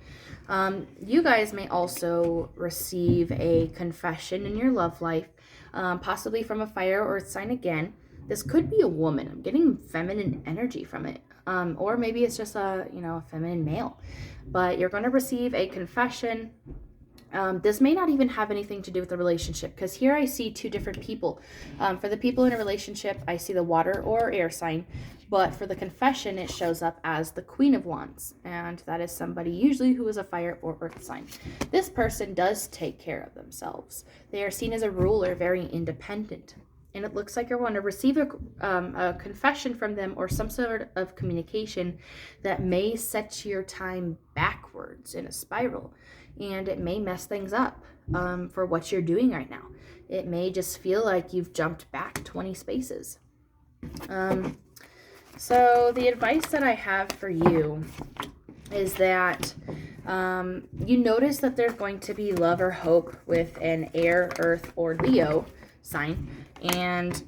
You guys may also receive a confession in your love life, possibly from a fire or earth sign again. This could be a woman. I'm getting feminine energy from it. Or maybe it's just a feminine male. But you're going to receive a confession. This may not even have anything to do with the relationship, because here I see two different people. For the people in a relationship, I see the water or air sign. But for the confession, it shows up as the Queen of Wands. And that is somebody usually who is a fire or earth sign. This person does take care of themselves. They are seen as a ruler, very independent. And it looks like you're going to receive a confession from them or some sort of communication that may set your time backwards in a spiral. And it may mess things up for what you're doing right now. It may just feel like you've jumped back 20 spaces. So the advice that I have for you is that you notice that there's going to be love or hope with an air, earth, or Leo sign. And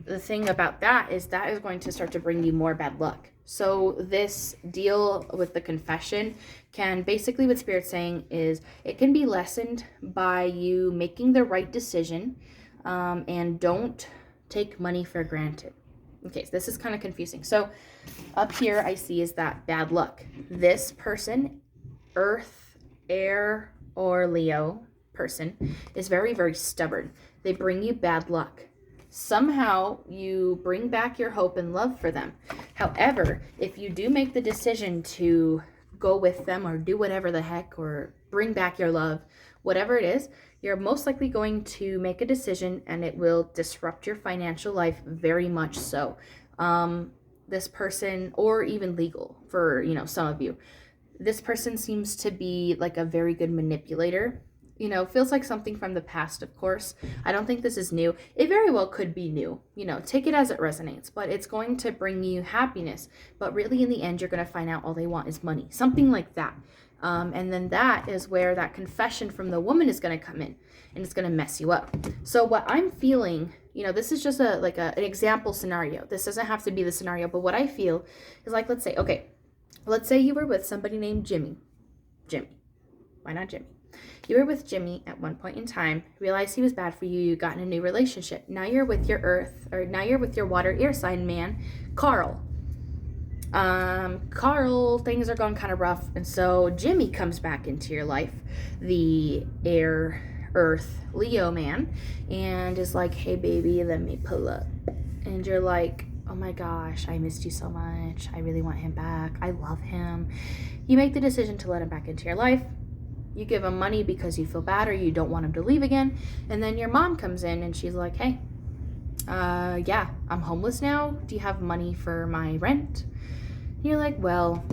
the thing about that is going to start to bring you more bad luck. So this deal with the confession can basically, what Spirit's saying is it can be lessened by you making the right decision, and don't take money for granted. Okay, so this is kind of confusing. So up here I see is that bad luck. This person, earth, air, or Leo person, is very, very stubborn. They bring you bad luck. Somehow you bring back your hope and love for them. However, if you do make the decision to go with them or do whatever the heck or bring back your love, whatever it is, you're most likely going to make a decision and it will disrupt your financial life very much so. This person, or even legal for, some of you, this person seems to be like a very good manipulator. Feels like something from the past, of course. I don't think this is new. It very well could be new. Take it as it resonates, but it's going to bring you happiness. But really, in the end, you're going to find out all they want is money. Something like that. And then that is where that confession from the woman is going to come in, and it's going to mess you up. So what I'm feeling, this is just an example scenario. This doesn't have to be the scenario, but what I feel is like, let's say you were with somebody named Jimmy. Why not Jimmy? You were with Jimmy at one point in time, realized he was bad for you, you got in a new relationship. Now you're with your water air sign man, Carl. Carl, things are going kind of rough, and so Jimmy comes back into your life, the air, earth, Leo man, and is like, hey baby, let me pull up. And you're like, oh my gosh, I missed you so much. I really want him back. I love him. You make the decision to let him back into your life. You give him money because you feel bad or you don't want him to leave again. And then your mom comes in and she's like, hey, yeah, I'm homeless now. Do you have money for my rent? And you're like, well,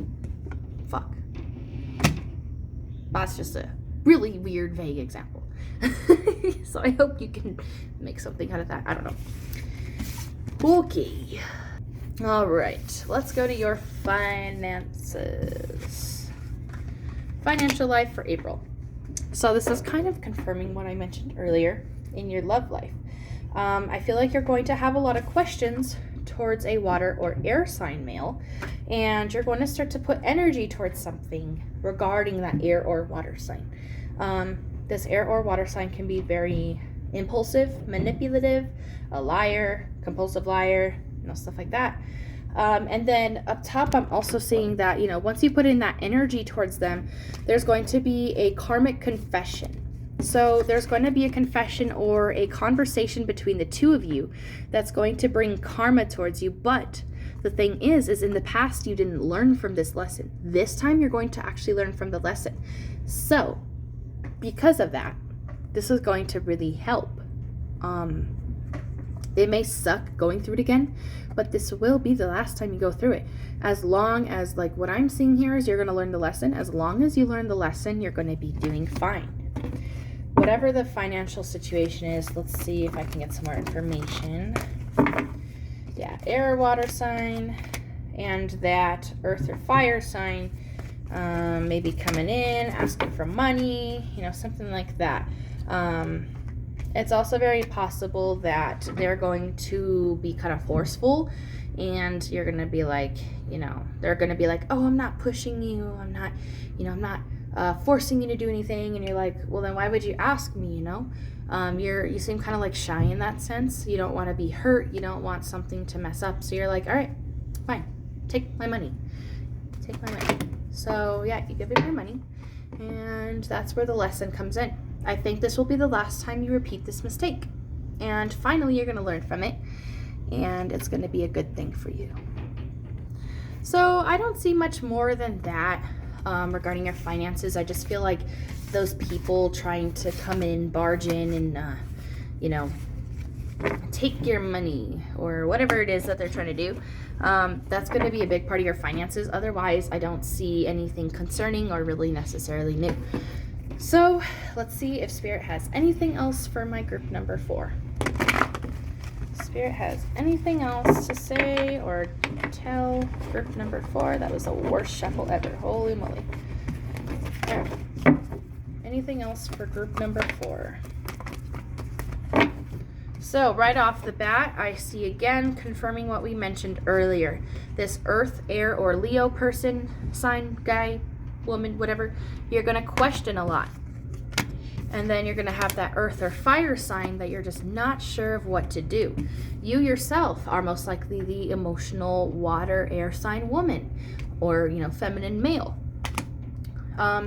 fuck. That's just a really weird, vague example. So I hope you can make something out of that. I don't know. Okay. All right. Let's go to your finances. Financial life for April. So this is kind of confirming what I mentioned earlier in your love life. I feel like you're going to have a lot of questions towards a water or air sign male, and you're going to start to put energy towards something regarding that air or water sign. This air or water sign can be very impulsive, manipulative, a liar, compulsive liar, stuff like that. And then up top, I'm also seeing that, once you put in that energy towards them, there's going to be a karmic confession. So there's going to be a confession or a conversation between the two of you that's going to bring karma towards you. But the thing is in the past, you didn't learn from this lesson. This time, you're going to actually learn from the lesson. So because of that, this is going to really help. It may suck going through it again, but this will be the last time you go through it. As long as, what I'm seeing here is you're going to learn the lesson. As long as you learn the lesson, you're going to be doing fine. Whatever the financial situation is, let's see if I can get some more information. Yeah, air or water sign, and that earth or fire sign. maybe coming in, asking for money, something like that. It's also very possible that they're going to be kind of forceful, and you're going to be like, they're going to be like, oh, I'm not pushing you. I'm not forcing you to do anything. And you're like, well, then why would you ask me, you seem kind of like shy in that sense. You don't want to be hurt. You don't want something to mess up. So you're like, all right, fine, take my money. So yeah, you give me my money, and that's where the lesson comes in. I think this will be the last time you repeat this mistake, and finally you're going to learn from it, and it's going to be a good thing for you. So I don't see much more than that regarding your finances. I just feel like those people trying to come in, barge in, and take your money or whatever it is that they're trying to do, that's going to be a big part of your finances. Otherwise, I don't see anything concerning or really necessarily new. So let's see if Spirit has anything else for my group number 4. Spirit has anything else to say or tell group number 4. That was the worst shuffle ever. Holy moly. There. Anything else for group number 4? So right off the bat, I see again confirming what we mentioned earlier. This Earth, Air, or Leo person, sign, guy, woman, whatever, you're going to question a lot. And then you're going to have that Earth or Fire sign that you're just not sure of what to do. You yourself are most likely the emotional water, air sign woman, or, feminine male.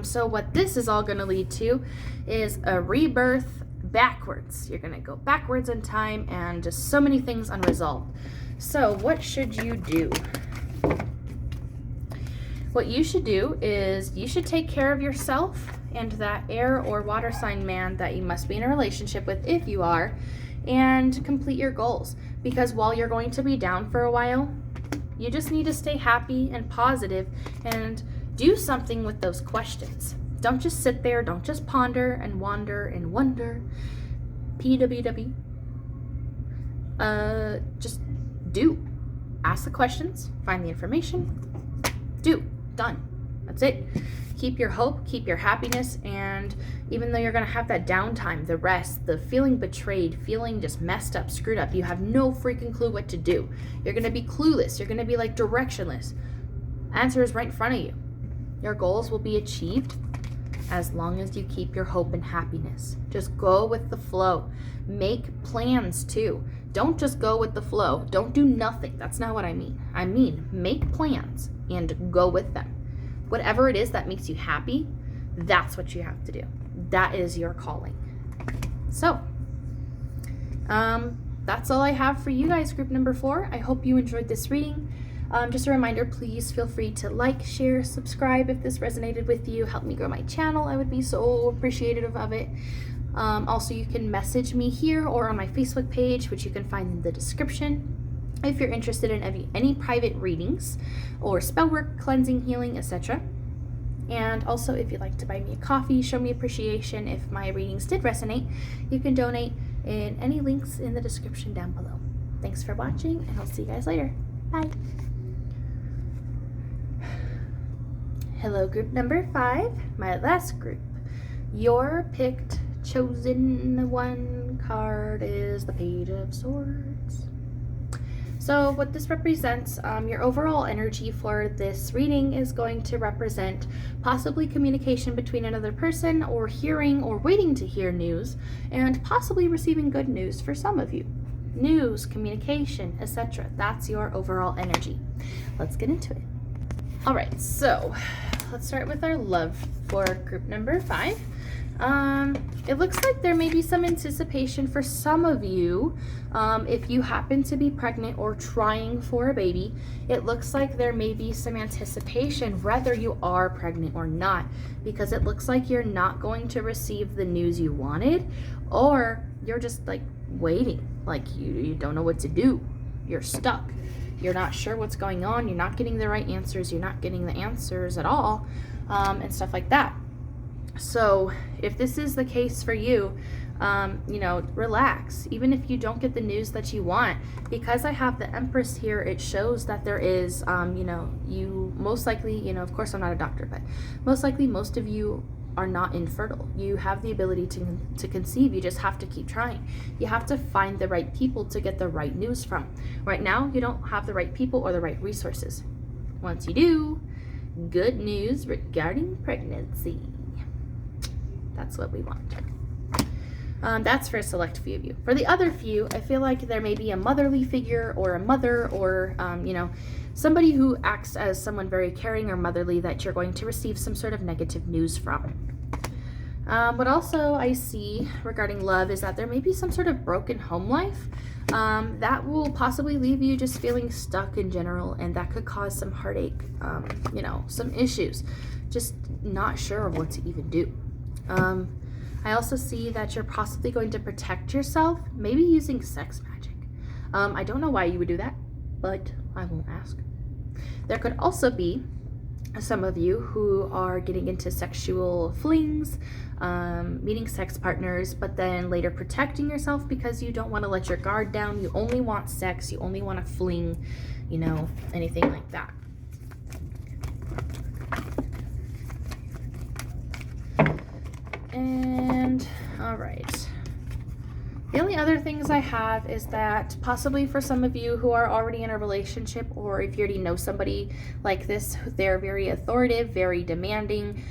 So what this is all going to lead to is a rebirth backwards. You're going to go backwards in time, and just so many things unresolved. So what should you do? What you should do is you should take care of yourself and that air or water sign man that you must be in a relationship with, if you are, and complete your goals. Because while you're going to be down for a while, you just need to stay happy and positive and do something with those questions. Don't just sit there, don't just ponder and wander and wonder. PWW. Just do. Ask the questions, find the information, do. Done. That's it. Keep your hope, keep your happiness, and even though you're going to have that downtime, the rest, the feeling betrayed, feeling just messed up, screwed up, you have no freaking clue what to do. You're going to be clueless. You're going to be like directionless. Answer is right in front of you. Your goals will be achieved as long as you keep your hope and happiness. Just go with the flow. Make plans too. Don't just go with the flow. Don't do nothing. That's not what I mean. I mean, make plans and go with them. Whatever it is that makes you happy, that's what you have to do. That is your calling. So, that's all I have for you guys, group number 4. I hope you enjoyed this reading. Just a reminder, please feel free to like, share, subscribe if this resonated with you. Help me grow my channel. I would be so appreciative of it. Also, you can message me here or on my Facebook page, which you can find in the description, if you're interested in any private readings or spell work, cleansing, healing, etc. And also, if you'd like to buy me a coffee, show me appreciation if my readings did resonate, you can donate in any links in the description down below. Thanks for watching, and I'll see you guys later. Bye. Hello, group number 5, my last group. Your picked, chosen one card is the Page of Swords. So what this represents, your overall energy for this reading is going to represent possibly communication between another person, or hearing or waiting to hear news, and possibly receiving good news for some of you. News, communication, etc. That's your overall energy. Let's get into it. All right, so let's start with our love for group number 5. It looks like there may be some anticipation for some of you. If you happen to be pregnant or trying for a baby, it looks like there may be some anticipation whether you are pregnant or not, because it looks like you're not going to receive the news you wanted, or you're just like waiting, like you don't know what to do. You're stuck. You're not sure what's going on. You're not getting the right answers. You're not getting the answers at all, and stuff like that. So if this is the case for you, Relax. Even if you don't get the news that you want, because I have the Empress here, it shows that there is, you most likely, of course I'm not a doctor, but most likely most of you are not infertile. You have the ability to conceive. You just have to keep trying. You have to find the right people to get the right news from. Right now, you don't have the right people or the right resources. Once you do, good news regarding pregnancy. That's what we want. That's for a select few of you. For the other few, I feel like there may be a motherly figure or a mother or, somebody who acts as someone very caring or motherly that you're going to receive some sort of negative news from. What also I see regarding love is that there may be some sort of broken home life that will possibly leave you just feeling stuck in general, and that could cause some heartache, some issues, just not sure what to even do. I also see that you're possibly going to protect yourself, maybe using sex magic. I don't know why you would do that, but I won't ask. There could also be some of you who are getting into sexual flings, meeting sex partners, but then later protecting yourself because you don't want to let your guard down. You only want sex, you only want to fling, anything like that. And all right. The only other things I have is that possibly for some of you who are already in a relationship, or if you already know somebody like this, they're very authoritative, very demanding.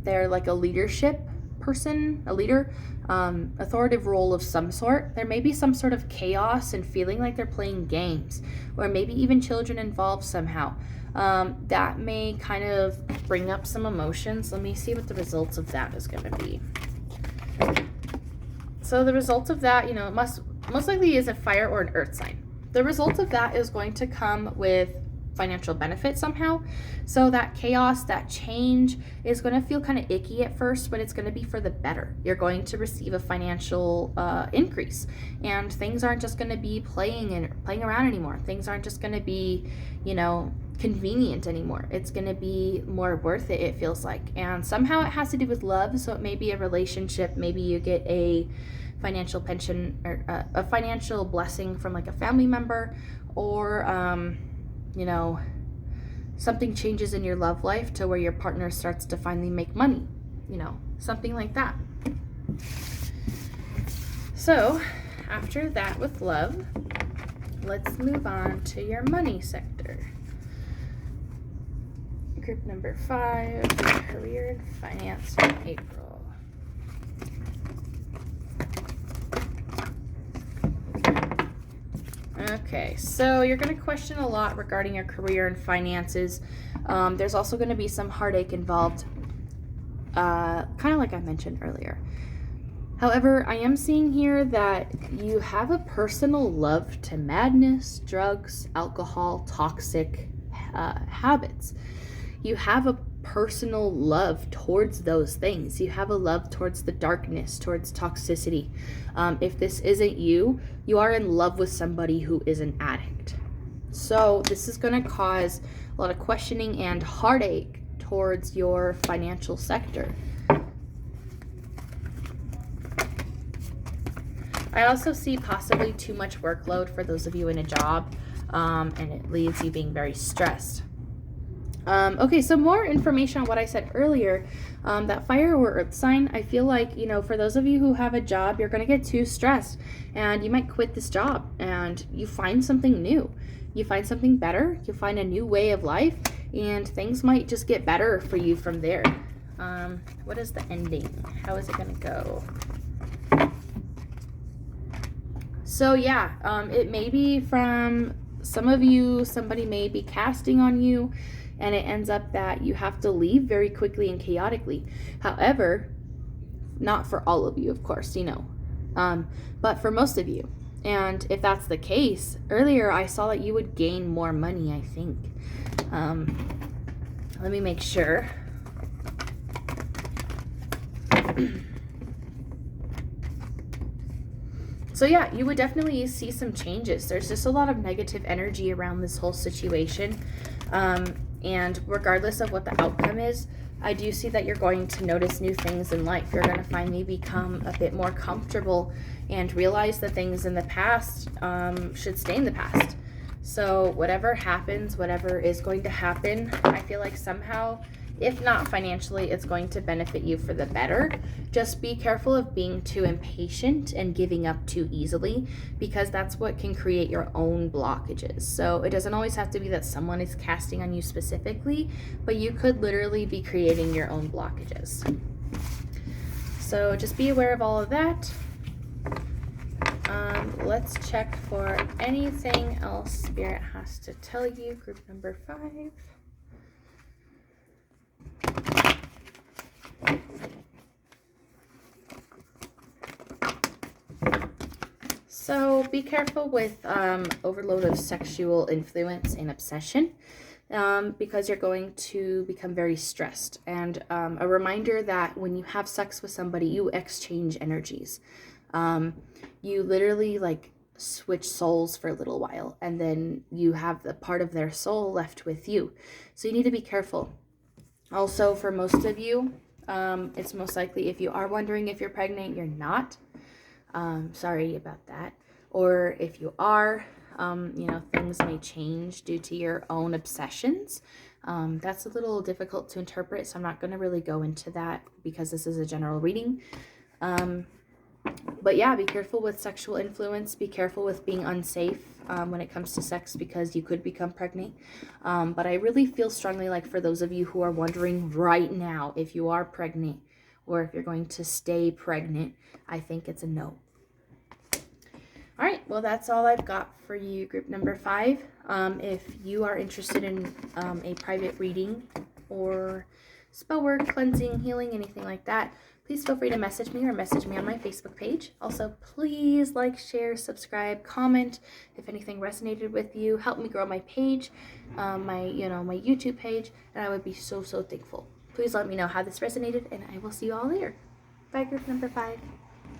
They're like a leadership person, a leader, authoritative role of some sort. There may be some sort of chaos and feeling like they're playing games, or maybe even children involved somehow. That may kind of bring up some emotions. Let me see what the results of that is going to be. So the result of that, most likely is a fire or an earth sign. The result of that is going to come with financial benefit somehow. So that chaos, that change is going to feel kind of icky at first, but it's going to be for the better. You're going to receive a financial increase, and things aren't just going to be playing around anymore. Things aren't just going to be, convenient anymore. It's going to be more worth it, it feels like. And somehow it has to do with love. So it may be a relationship. Maybe you get a financial pension or a financial blessing from like a family member, or something changes in your love life to where your partner starts to finally make money, something like that. So after that with love, let's move on to your money sector. Group number 5, career and finance in April. Okay, so you're going to question a lot regarding your career and finances. There's also going to be some heartache involved, kind of like I mentioned earlier. However, I am seeing here that you have a personal love to madness, drugs, alcohol, toxic habits. You have a personal love towards those things. You have a love towards the darkness, towards toxicity. If this isn't you, you are in love with somebody who is an addict. So this is going to cause a lot of questioning and heartache towards your financial sector. I also see possibly too much workload for those of you in a job, and it leaves you being very stressed. Okay, so more information on what I said earlier, that fire or earth sign. I feel like, for those of you who have a job, you're going to get too stressed and you might quit this job and you find something new. You find something better, you find a new way of life, and things might just get better for you from there. What is the ending? How is it going to go? So yeah, it may be from some of you, somebody may be casting on you, and it ends up that you have to leave very quickly and chaotically. However, not for all of you, of course, but for most of you. And if that's the case, earlier I saw that you would gain more money, I think. Let me make sure. So yeah, you would definitely see some changes. There's just a lot of negative energy around this whole situation. And regardless of what the outcome is, I do see that you're going to notice new things in life. You're going to finally become a bit more comfortable and realize that things in the past should stay in the past. So whatever happens, whatever is going to happen, I feel like somehow, if not financially, it's going to benefit you for the better. Just be careful of being too impatient and giving up too easily, because that's what can create your own blockages. So it doesn't always have to be that someone is casting on you specifically, but you could literally be creating your own blockages. So just be aware of all of that. Let's check for anything else Spirit has to tell you. Group number 5. So be careful with overload of sexual influence and obsession, because you're going to become very stressed. And a reminder that when you have sex with somebody, you exchange energies. You literally like switch souls for a little while, and then you have the part of their soul left with you. So you need to be careful. Also, for most of you, it's most likely, if you are wondering if you're pregnant, you're not. Sorry about that. Or if you are, things may change due to your own obsessions. That's a little difficult to interpret, so I'm not going to really go into that because this is a general reading. But yeah, be careful with sexual influence. Be careful with being unsafe when it comes to sex, because you could become pregnant. But I really feel strongly like for those of you who are wondering right now if you are pregnant or if you're going to stay pregnant, I think it's a no. All right, well, that's all I've got for you, group number 5. If you are interested in a private reading or spell work, cleansing, healing, anything like that, please feel free to message me or message me on my Facebook page. Also, please like, share, subscribe, comment if anything resonated with you. Help me grow my page, my YouTube page, and I would be so thankful. Please let me know how this resonated, and I will see you all later. Bye, group number 5.